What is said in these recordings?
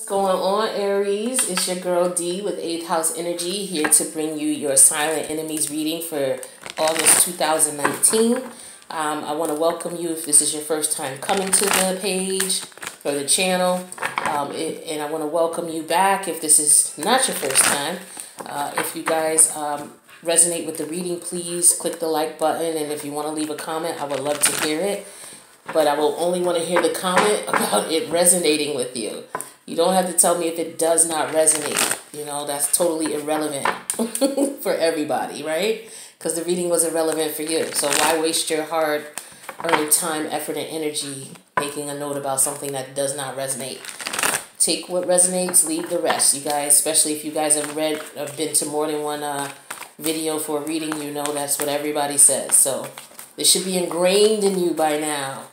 going on, Aries? It's your girl D with 8th House Energy, here to bring you your Silent Enemies reading for August 2019. I want to welcome you if this is your first time coming to the page or the channel. And I want to welcome you back if this is not your first time. If you guys resonate with the reading, please click the like button. And if you want to leave a comment, I would love to hear it. But I will only want to hear the comment about it resonating with you. You don't have to tell me if it does not resonate. You know, that's totally irrelevant for everybody, right? Because the reading was irrelevant for you. So why waste your hard-earned time, effort, and energy making a note about something that does not resonate? Take what resonates, leave the rest. You guys, especially if you guys have read or been to more than one video for a reading, you know that's what everybody says. So it should be ingrained in you by now.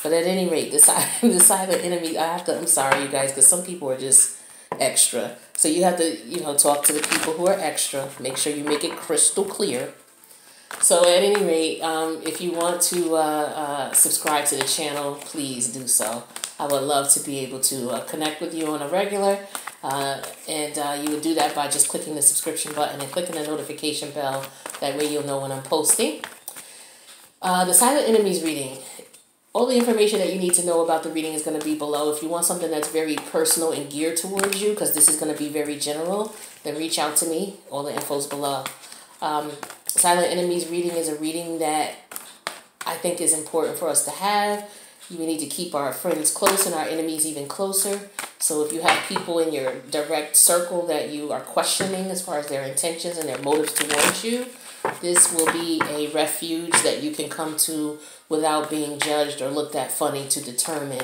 But at any rate, the silent enemy, I'm sorry, you guys, because some people are just extra. So you have to, talk to the people who are extra. Make sure you make it crystal clear. So at any rate, if you want to subscribe to the channel, please do so. I would love to be able to connect with you on a regular. And you would do that by just clicking the subscription button and clicking the notification bell. That way you'll know when I'm posting. The Silent Enemies reading. All the information that you need to know about the reading is going to be below. If you want something that's very personal and geared towards you, because this is going to be very general, then reach out to me. All the info is below. Silent Enemies reading is a reading that I think is important for us to have. We need to keep our friends close and our enemies even closer. So if you have people in your direct circle that you are questioning as far as their intentions and their motives towards you, this will be a refuge that you can come to without being judged or looked at funny to determine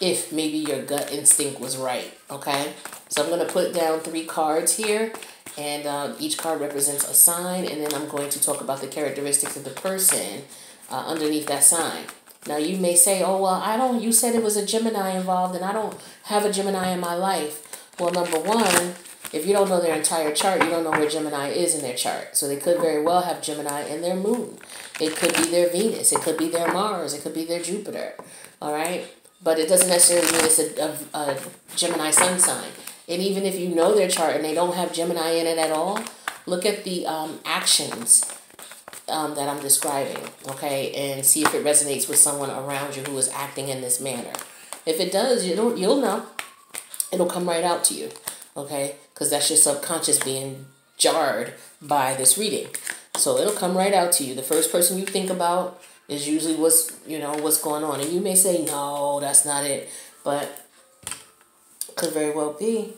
if maybe your gut instinct was right, okay? So I'm going to put down 3 cards here, and each card represents a sign, and then I'm going to talk about the characteristics of the person underneath that sign. Now, you may say, oh, well, you said it was a Gemini involved, and I don't have a Gemini in my life. Well, number one, if you don't know their entire chart, you don't know where Gemini is in their chart. So they could very well have Gemini in their moon. It could be their Venus. It could be their Mars. It could be their Jupiter. All right? But it doesn't necessarily mean it's a Gemini sun sign. And even if you know their chart and they don't have Gemini in it at all, look at the actions that I'm describing, okay? And see if it resonates with someone around you who is acting in this manner. If it does, you'll know. It'll come right out to you. Okay, because that's your subconscious being jarred by this reading. So it'll come right out to you. The first person you think about is usually what's going on. And you may say, no, that's not it. But it could very well be.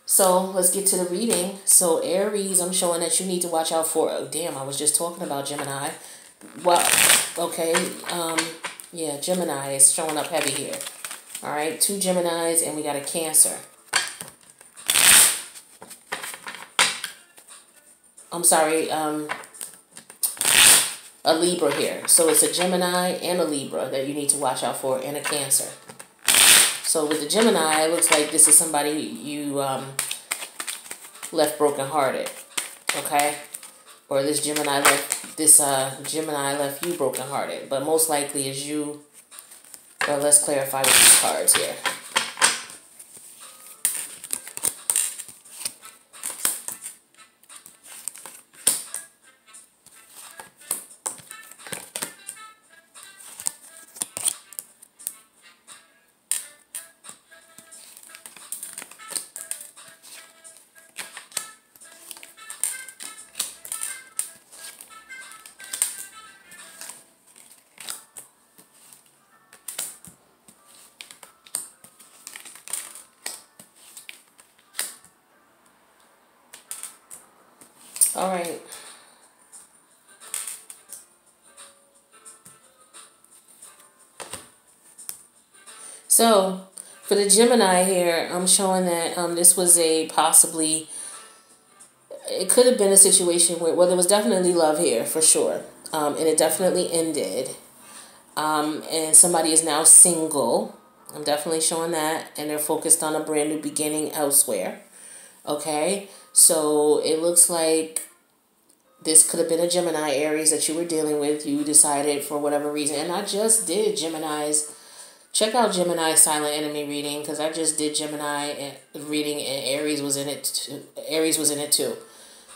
So let's get to the reading. So Aries, I'm showing that you need to watch out for, oh, damn, I was just talking about Gemini. Well, okay, yeah, Gemini is showing up heavy here. All right, 2 Geminis and we got a Cancer. I'm sorry, a Libra here. So it's a Gemini and a Libra that you need to watch out for, and a Cancer. So with the Gemini, it looks like this is somebody you left brokenhearted, okay? Or this Gemini left you brokenhearted. But most likely is you. Well, let's clarify with these cards here. All right. So for the Gemini here, I'm showing that this was it could have been a situation where, well, there was definitely love here for sure. And it definitely ended. And somebody is now single. I'm definitely showing that. And they're focused on a brand new beginning elsewhere. Okay. So it looks like this could have been a Gemini, Aries, that you were dealing with. You decided for whatever reason. And I just did Gemini's Check out Gemini silent enemy reading, because I just did Gemini reading and Aries was in it too. Aries was in it too.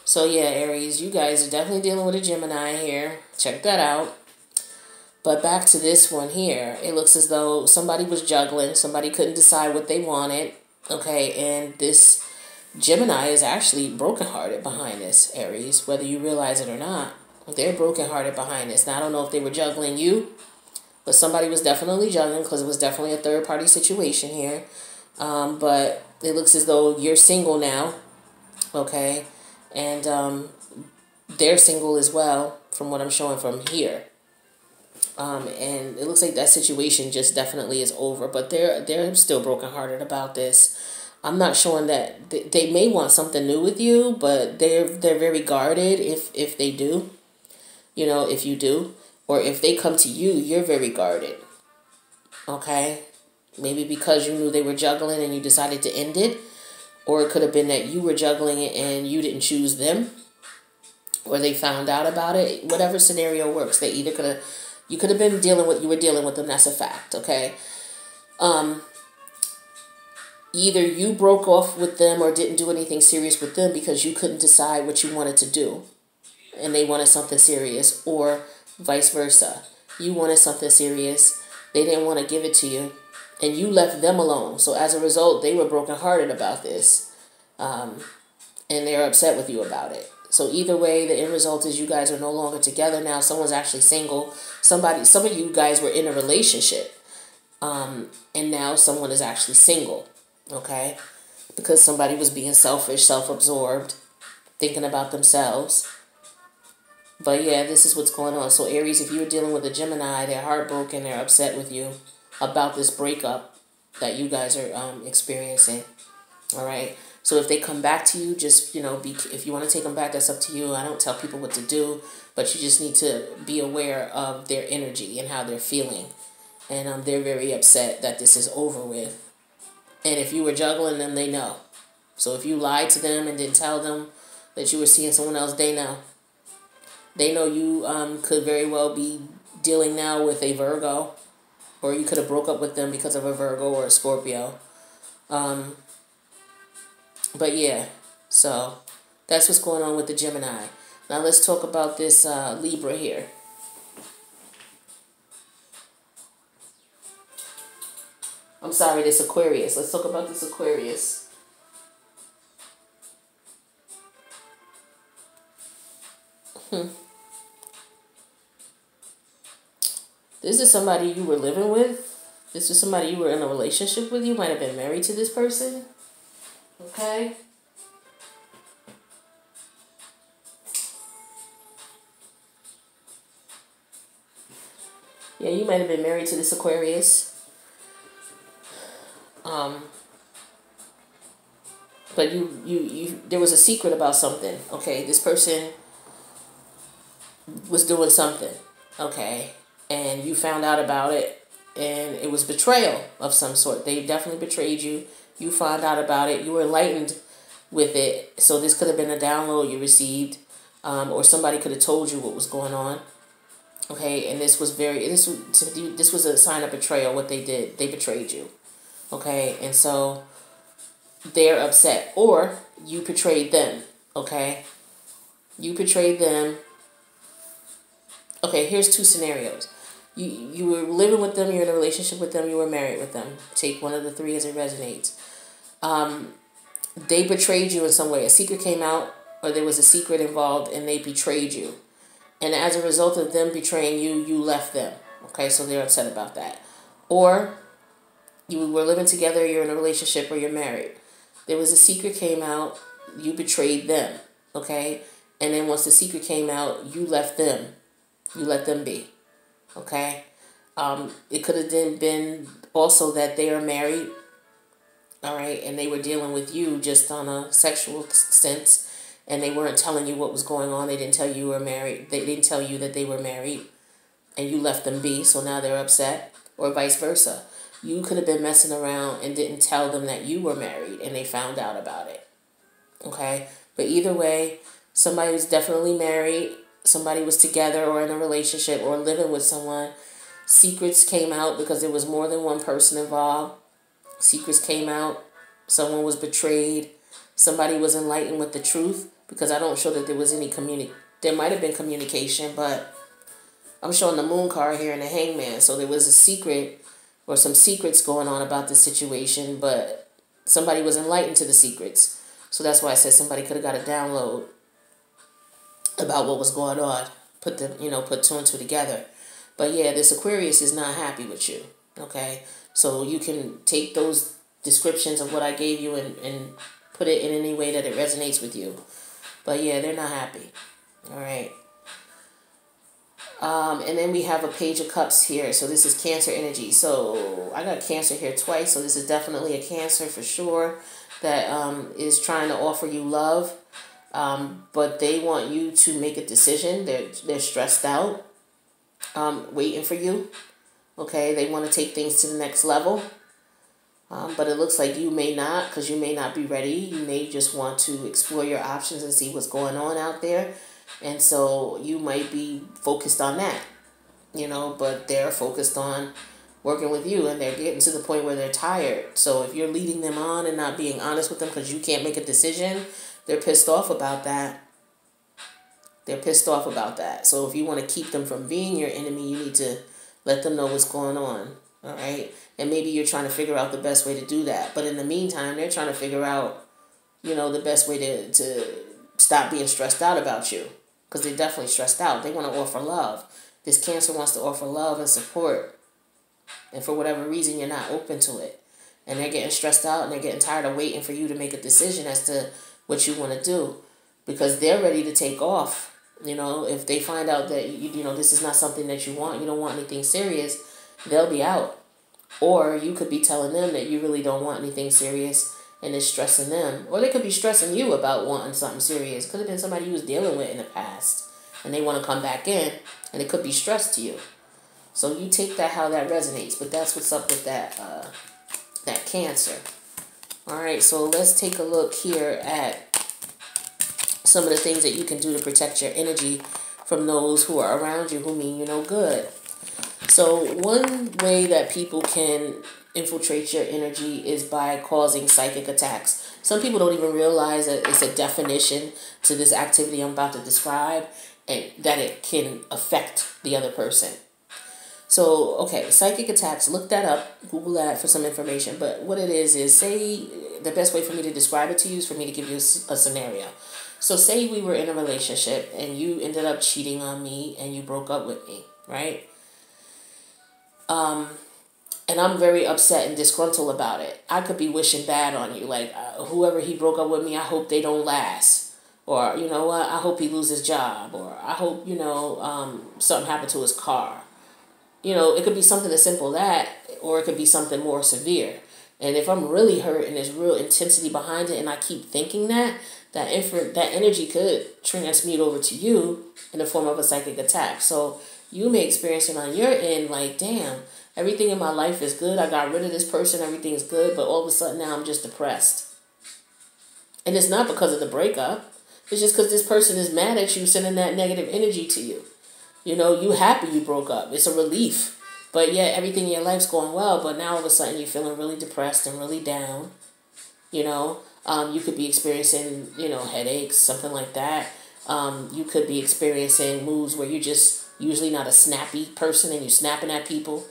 So yeah, Aries, you guys are definitely dealing with a Gemini here. Check that out. But back to this one here. It looks as though somebody was juggling. Somebody couldn't decide what they wanted. Okay, and this Gemini is actually brokenhearted behind this, Aries, whether you realize it or not. They're brokenhearted behind this. Now, I don't know if they were juggling you, but somebody was definitely juggling, because it was definitely a third-party situation here. But it looks as though you're single now, okay? And they're single as well, from what I'm showing from here. And it looks like that situation just definitely is over, but they're still brokenhearted about this. I'm not showing that they may want something new with you, but they're very guarded if they do. You know, if you do, or if they come to you, you're very guarded. Okay? Maybe because you knew they were juggling and you decided to end it, or it could have been that you were juggling it and you didn't choose them, or they found out about it. Whatever scenario works, they either could have, you could have been dealing with them. That's a fact. Okay. Either you broke off with them or didn't do anything serious with them because you couldn't decide what you wanted to do, and they wanted something serious, or vice versa. You wanted something serious, they didn't want to give it to you, and you left them alone. So as a result, they were brokenhearted about this, and they're upset with you about it. So either way, the end result is you guys are no longer together now. Someone's actually single. Some of you guys were in a relationship, and now someone is actually single. Okay, because somebody was being selfish, self-absorbed, thinking about themselves. But yeah, this is what's going on. So Aries, if you're dealing with a Gemini, they're heartbroken, they're upset with you about this breakup that you guys are experiencing. All right. So if they come back to you, just, if you want to take them back, that's up to you. I don't tell people what to do, but you just need to be aware of their energy and how they're feeling. And they're very upset that this is over with. And if you were juggling them, they know. So if you lied to them and didn't tell them that you were seeing someone else, they know. They know you could very well be dealing now with a Virgo, or you could have broke up with them because of a Virgo or a Scorpio. But yeah, so that's what's going on with the Gemini. Now let's talk about this Libra here. I'm sorry, this Aquarius. Let's talk about this Aquarius. This is somebody you were living with. This is somebody you were in a relationship with. You might have been married to this person. Okay? Yeah, you might have been married to this Aquarius. But there was a secret about something. Okay, this person was doing something. Okay, and you found out about it, and it was betrayal of some sort. They definitely betrayed you. You found out about it. You were enlightened with it. So this could have been a download you received, or somebody could have told you what was going on. Okay, and this was a sign of betrayal. What they did, they betrayed you. Okay, and so they're upset, or you betrayed them. Okay, you betrayed them. Okay, here's two scenarios. You were living with them, you're in a relationship with them, you were married with them. Take one of the three as it resonates. They betrayed you in some way. A secret came out, or there was a secret involved, and they betrayed you. And as a result of them betraying you, you left them. Okay, so they're upset about that. Or you were living together, you're in a relationship, or you're married. There was a secret came out, you betrayed them. Okay, and then once the secret came out, you left them. You let them be. Okay? It could have been also that they are married. All right? And they were dealing with you just on a sexual sense. And they weren't telling you what was going on. They didn't tell you were married. They didn't tell you that they were married. And you left them be. So now they're upset. Or vice versa. You could have been messing around and didn't tell them that you were married. And they found out about it. Okay? But either way, somebody was definitely married. Somebody was together or in a relationship or living with someone, Secrets came out because there was more than one person involved. Secrets came out. Someone was betrayed. Somebody was enlightened with the truth, because I don't show that there was any there might have been communication, but I'm showing the moon card here and the hangman. So there was a secret or some secrets going on about the situation, but somebody was enlightened to the secrets. So that's why I said somebody could have got a download about what was going on. Put two and two together. But yeah, this Aquarius is not happy with you. Okay? So you can take those descriptions of what I gave you and put it in any way that it resonates with you. But yeah, they're not happy. All right. And then we have a Page of Cups here. So this is Cancer energy. So I got Cancer here twice. So this is definitely a Cancer for sure that is trying to offer you love. But they want you to make a decision. They're stressed out, waiting for you. Okay, they want to take things to the next level. But it looks like you may not, because you may not be ready. You may just want to explore your options and see what's going on out there. And so you might be focused on that, but they're focused on working with you, and they're getting to the point where they're tired. So if you're leading them on and not being honest with them because you can't make a decision, they're pissed off about that. They're pissed off about that. So if you want to keep them from being your enemy, you need to let them know what's going on. All right? And maybe you're trying to figure out the best way to do that. But in the meantime, they're trying to figure out, the best way to stop being stressed out about you. Because they're definitely stressed out. They want to offer love. This Cancer wants to offer love and support. And for whatever reason, you're not open to it. And they're getting stressed out, and they're getting tired of waiting for you to make a decision as to what you want to do. Because they're ready to take off. If they find out that, this is not something that you don't want anything serious, they'll be out. Or you could be telling them that you really don't want anything serious, and it's stressing them. Or they could be stressing you about wanting something serious. Could have been somebody you was dealing with in the past, and they want to come back in, and it could be stress to you. So you take that how that resonates. But that's what's up with that Cancer. All right, so let's take a look here at some of the things that you can do to protect your energy from those who are around you who mean you no good. So one way that people can infiltrate your energy is by causing psychic attacks. Some people don't even realize that it's a definition to this activity I'm about to describe, and that it can affect the other person. So, okay, psychic attacks, look that up, Google that for some information. But what it is say, the best way for me to describe it to you is for me to give you a scenario. So say we were in a relationship and you ended up cheating on me and you broke up with me, right? And I'm very upset and disgruntled about it. I could be wishing bad on you. Like, whoever he broke up with me, I hope they don't last. Or, you know what, I hope he loses his job. Or I hope, something happened to his car. It could be something as simple as that, or it could be something more severe. And if I'm really hurt and there's real intensity behind it and I keep thinking that energy could transmute over to you in the form of a psychic attack. So you may experience it on your end like, damn, everything in my life is good. I got rid of this person. Everything is good. But all of a sudden now I'm just depressed. And it's not because of the breakup. It's just because this person is mad at you, sending that negative energy to you. You happy you broke up. It's a relief. But yet everything in your life's going well. But now all of a sudden you're feeling really depressed and really down. You could be experiencing, headaches, something like that. You could be experiencing moods where you're just usually not a snappy person and you're snapping at people.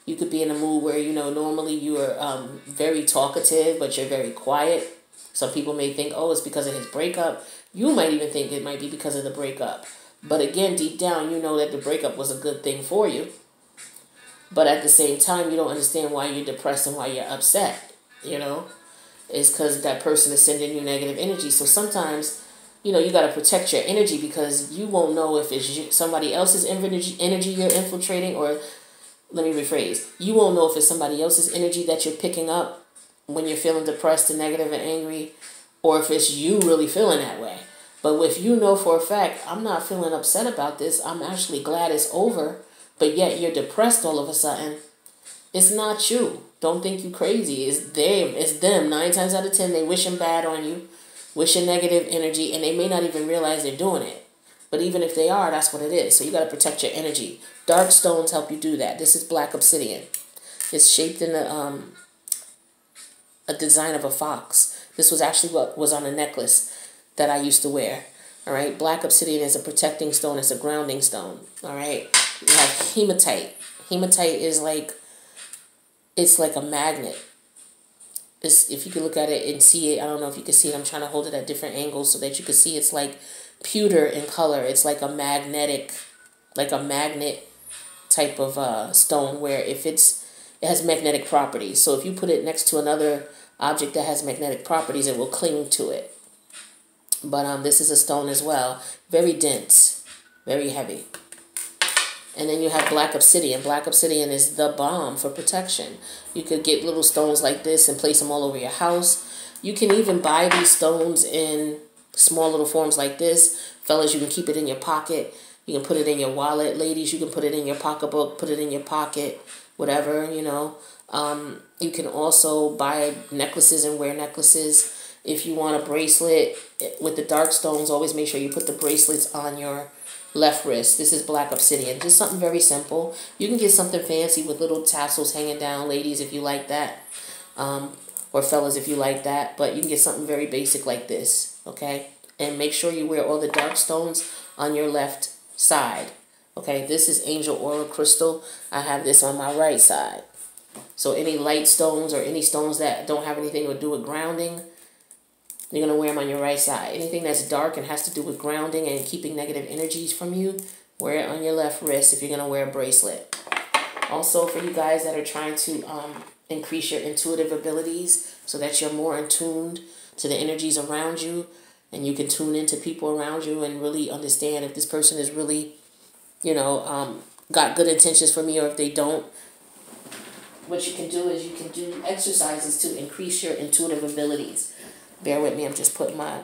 You could be in a mood where, normally you are very talkative, but you're very quiet. Some people may think, oh, it's because of his breakup. You might even think it might be because of the breakup. But again, deep down, you know that the breakup was a good thing for you. But at the same time, you don't understand why you're depressed and why you're upset, It's because that person is sending you negative energy. So sometimes, you got to protect your energy, because you won't know if it's somebody else's energy you're infiltrating, or, let me rephrase, you won't know if it's somebody else's energy that you're picking up when you're feeling depressed and negative and angry, or if it's you really feeling that way. But if you know for a fact, I'm not feeling upset about this, I'm actually glad it's over, but yet you're depressed all of a sudden, it's not you. Don't think you crazy. It's them. It's them. 9 times out of 10, they wishing bad on you, wishing negative energy, and they may not even realize they're doing it. But even if they are, that's what it is. So you got to protect your energy. Dark stones help you do that. This is black obsidian. It's shaped in a design of a fox. This was actually what was on a necklace that I used to wear. All right. Black obsidian is a protecting stone. It's a grounding stone. All right. You have hematite. Hematite is like, it's like a magnet. If you could look at it and see it, I don't know if you can see it. I'm trying to hold it at different angles so that you can see it's like pewter in color. It's like a magnetic, like a magnet type of stone where if it has magnetic properties. So if you put it next to another object that has magnetic properties, it will cling to it. But this is a stone as well. Very dense, very heavy. And then you have black obsidian. Black obsidian is the bomb for protection. You could get little stones like this and place them all over your house. You can even buy these stones in small little forms like this. Fellas, you can keep it in your pocket. You can put it in your wallet. Ladies, you can put it in your pocketbook, put it in your pocket, whatever, you know. You can also buy necklaces and wear necklaces. If you want a bracelet with the dark stones, always make sure you put the bracelets on your left wrist. This is black obsidian. Just something very simple. You can get something fancy with little tassels hanging down, ladies, if you like that. Or fellas, if you like that. But you can get something very basic like this, okay? And make sure you wear all the dark stones on your left side. Okay, this is angel aura crystal. I have this on my right side. So any light stones or any stones that don't have anything to do with grounding, you're going to wear them on your right side. Anything that's dark and has to do with grounding and keeping negative energies from you, wear it on your left wrist if you're going to wear a bracelet. Also, for you guys that are trying to increase your intuitive abilities so that you're more in tune to the energies around you and you can tune into people around you and really understand if this person is really, you know, got good intentions for me or if they don't, what you can do is you can do exercises to increase your intuitive abilities. Bear with me, I'm just putting my,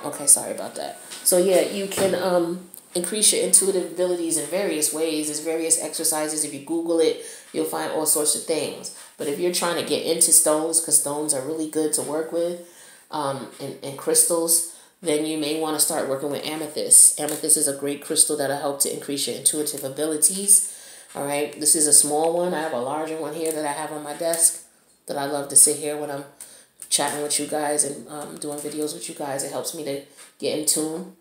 okay, sorry about that. So yeah, you can increase your intuitive abilities in various ways. There's various exercises. If you Google it, you'll find all sorts of things. But if you're trying to get into stones, because stones are really good to work with, and crystals, then you may want to start working with amethyst. Amethyst is a great crystal that'll help to increase your intuitive abilities. All right, this is a small one. I have a larger one here that I have on my desk that I love to sit here when I'm chatting with you guys and doing videos with you guys. It helps me to get in tune.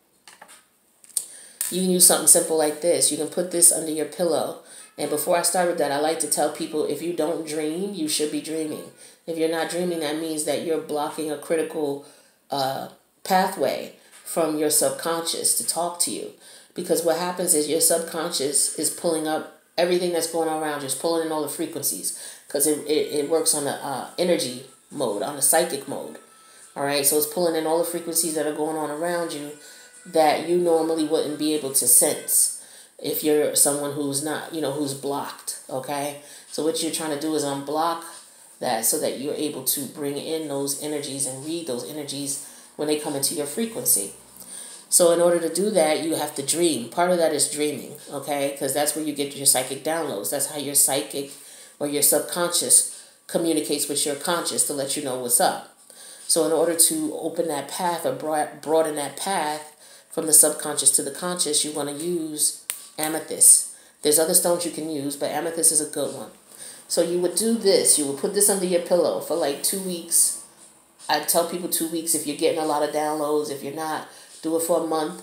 You can use something simple like this. You can put this under your pillow. And before I start with that, I like to tell people if you don't dream, you should be dreaming. If you're not dreaming, that means that you're blocking a critical pathway from your subconscious to talk to you. Because what happens is your subconscious is pulling up everything that's going on around you, just pulling in all the frequencies. Because it works on the energy mode, on the psychic mode. All right, so it's pulling in all the frequencies that are going on around you that you normally wouldn't be able to sense if you're someone who's not, you know, who's blocked, okay? So what you're trying to do is unblock that so that you're able to bring in those energies and read those energies when they come into your frequency. So in order to do that, you have to dream. Part of that is dreaming, okay? Because that's where you get your psychic downloads. That's how your psychic or your subconscious communicates with your conscious to let you know what's up. So in order to open that path or broaden that path from the subconscious to the conscious, you want to use amethyst. There's other stones you can use, but amethyst is a good one. So you would do this. You would put this under your pillow for like 2 weeks. I tell people 2 weeks if you're getting a lot of downloads. If you're not, do it for a month.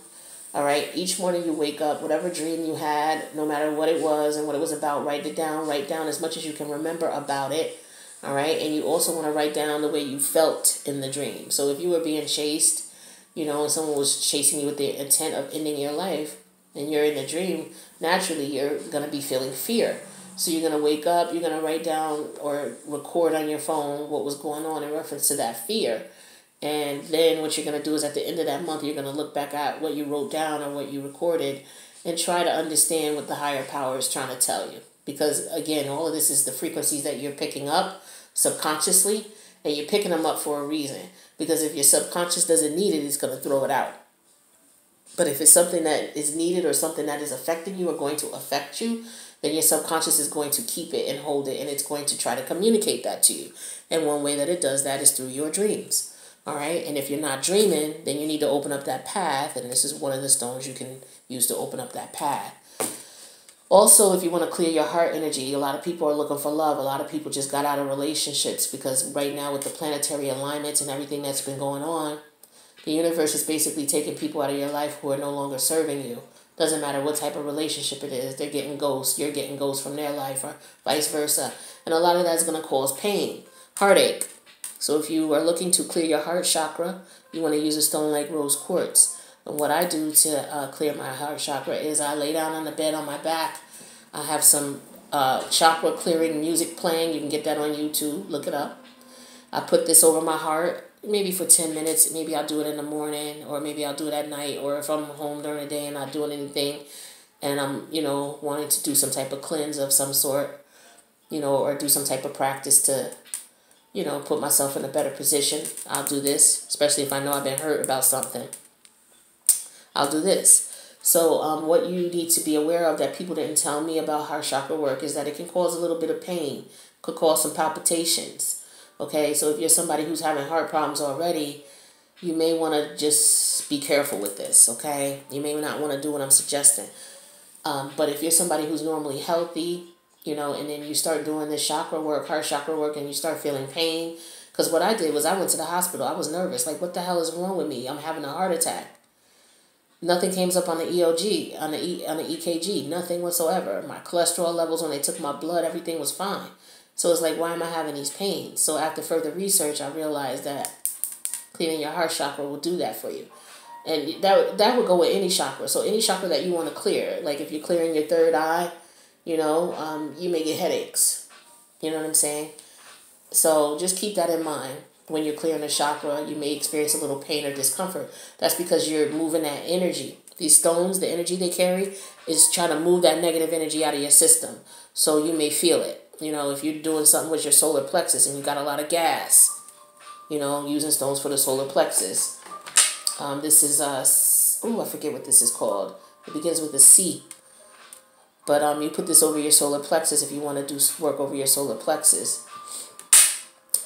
All right. Each morning you wake up, whatever dream you had, no matter what it was and what it was about, write it down. Write down as much as you can remember about it. All right. And you also want to write down the way you felt in the dream. So if you were being chased, you know, and someone was chasing you with the intent of ending your life, and you're in the dream, naturally you're going to be feeling fear. So you're going to wake up, you're going to write down or record on your phone what was going on in reference to that fear. And then what you're going to do is at the end of that month, you're going to look back at what you wrote down or what you recorded and try to understand what the higher power is trying to tell you. Because, again, all of this is the frequencies that you're picking up subconsciously, and you're picking them up for a reason. Because if your subconscious doesn't need it, it's going to throw it out. But if it's something that is needed or something that is affecting you or going to affect you, then your subconscious is going to keep it and hold it, and it's going to try to communicate that to you. And one way that it does that is through your dreams. All right. And if you're not dreaming, then you need to open up that path. And this is one of the stones you can use to open up that path. Also, if you want to clear your heart energy, a lot of people are looking for love. A lot of people just got out of relationships because right now with the planetary alignments and everything that's been going on, the universe is basically taking people out of your life who are no longer serving you. Doesn't matter what type of relationship it is. They're getting ghosts. You're getting ghosts from their life or vice versa. And a lot of that is going to cause pain, heartache. So if you are looking to clear your heart chakra, you want to use a stone like rose quartz. And what I do to clear my heart chakra is I lay down on the bed on my back. I have some chakra clearing music playing. You can get that on YouTube. Look it up. I put this over my heart, maybe for 10 minutes. Maybe I'll do it in the morning, or maybe I'll do it at night, or if I'm home during the day and not doing anything and I'm, wanting to do some type of cleanse of some sort, or do some type of practice to, put myself in a better position. I'll do this, especially if I know I've been hurt about something. I'll do this. So what you need to be aware of that people didn't tell me about heart chakra work is that it can cause a little bit of pain, could cause some palpitations. Okay, so if you're somebody who's having heart problems already, you may want to just be careful with this, okay? You may not want to do what I'm suggesting. But if you're somebody who's normally healthy, and then you start doing this chakra work, heart chakra work, and you start feeling pain. Because what I did was I went to the hospital. I was nervous. Like, what the hell is wrong with me? I'm having a heart attack. Nothing came up on the EOG, on the EKG, nothing whatsoever. My cholesterol levels, when they took my blood, everything was fine. So it's like, why am I having these pains? So after further research, I realized that clearing your heart chakra will do that for you. And that would go with any chakra. So any chakra that you want to clear, like if you're clearing your third eye, you may get headaches. You know what I'm saying? So just keep that in mind. When you're clearing a chakra, you may experience a little pain or discomfort. That's because you're moving that energy. These stones, the energy they carry, is trying to move that negative energy out of your system. So you may feel it. If you're doing something with your solar plexus and you got a lot of gas, using stones for the solar plexus. This is, I forget what this is called. It begins with a C. But you put this over your solar plexus if you want to do work over your solar plexus.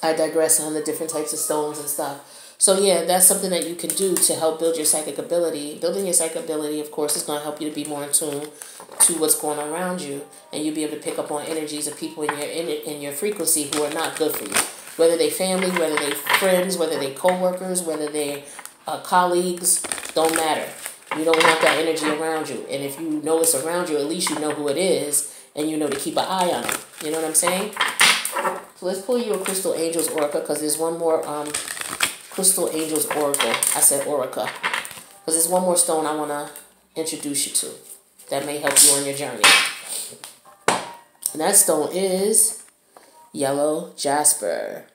I digress on the different types of stones and stuff. So yeah, that's something that you can do to help build your psychic ability. Building your psychic ability, of course, is going to help you to be more in tune to what's going on around you, and you'll be able to pick up on energies of people in your frequency who are not good for you. Whether they family, whether they friends, whether they co-workers, whether they colleagues, don't matter. You don't want that energy around you. And if you know it's around you, at least you know who it is, and you know to keep an eye on it. You know what I'm saying? So let's pull you a Crystal Angels Oracle, because there's one more Crystal Angels Oracle. I said Oracle. Because there's one more stone I want to introduce you to that may help you on your journey. And that stone is yellow jasper.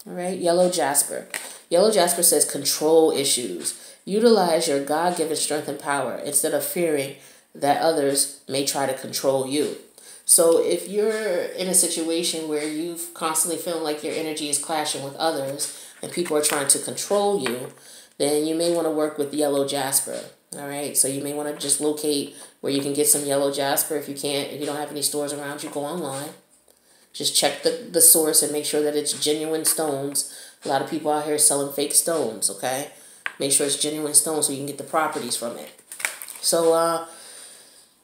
All right, yellow jasper. Yellow jasper says control issues. Utilize your God-given strength and power instead of fearing that others may try to control you. So if you're in a situation where you've constantly feeling like your energy is clashing with others and people are trying to control you, then you may want to work with yellow jasper. All right. So you may want to just locate where you can get some yellow jasper. If you don't have any stores around you, go online. Just check the source and make sure that it's genuine stones. A lot of people out here selling fake stones. Okay. Make sure it's genuine stones so you can get the properties from it. So,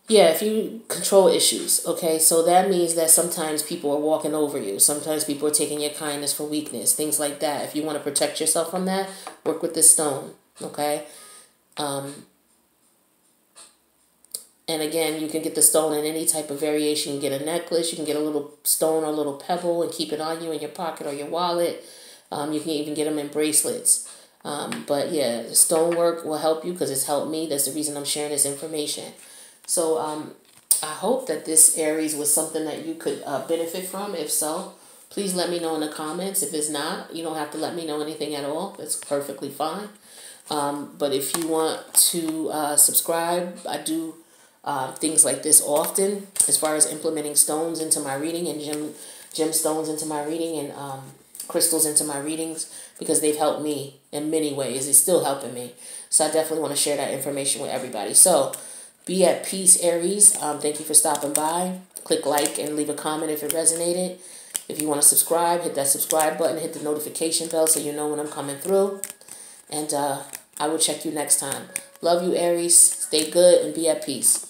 yeah, if you control issues, okay, so that means that sometimes people are walking over you. Sometimes people are taking your kindness for weakness, things like that. If you want to protect yourself from that, work with this stone, okay? And again, you can get the stone in any type of variation. You can get a necklace, you can get a little stone or a little pebble and keep it on you in your pocket or your wallet. You can even get them in bracelets. But yeah, the stonework will help you because it's helped me. That's the reason I'm sharing this information. So I hope that this Aries was something that you could benefit from. If so, please let me know in the comments. If it's not, you don't have to let me know anything at all. That's perfectly fine. But if you want to subscribe, I do things like this often as far as implementing stones into my reading and gemstones into my reading and crystals into my readings because they've helped me in many ways. It's still helping me. So I definitely want to share that information with everybody. So be at peace, Aries. Thank you for stopping by. Click like and leave a comment if it resonated. If you want to subscribe, hit that subscribe button, hit the notification bell so you know when I'm coming through. And I will check you next time. Love you, Aries. Stay good and be at peace.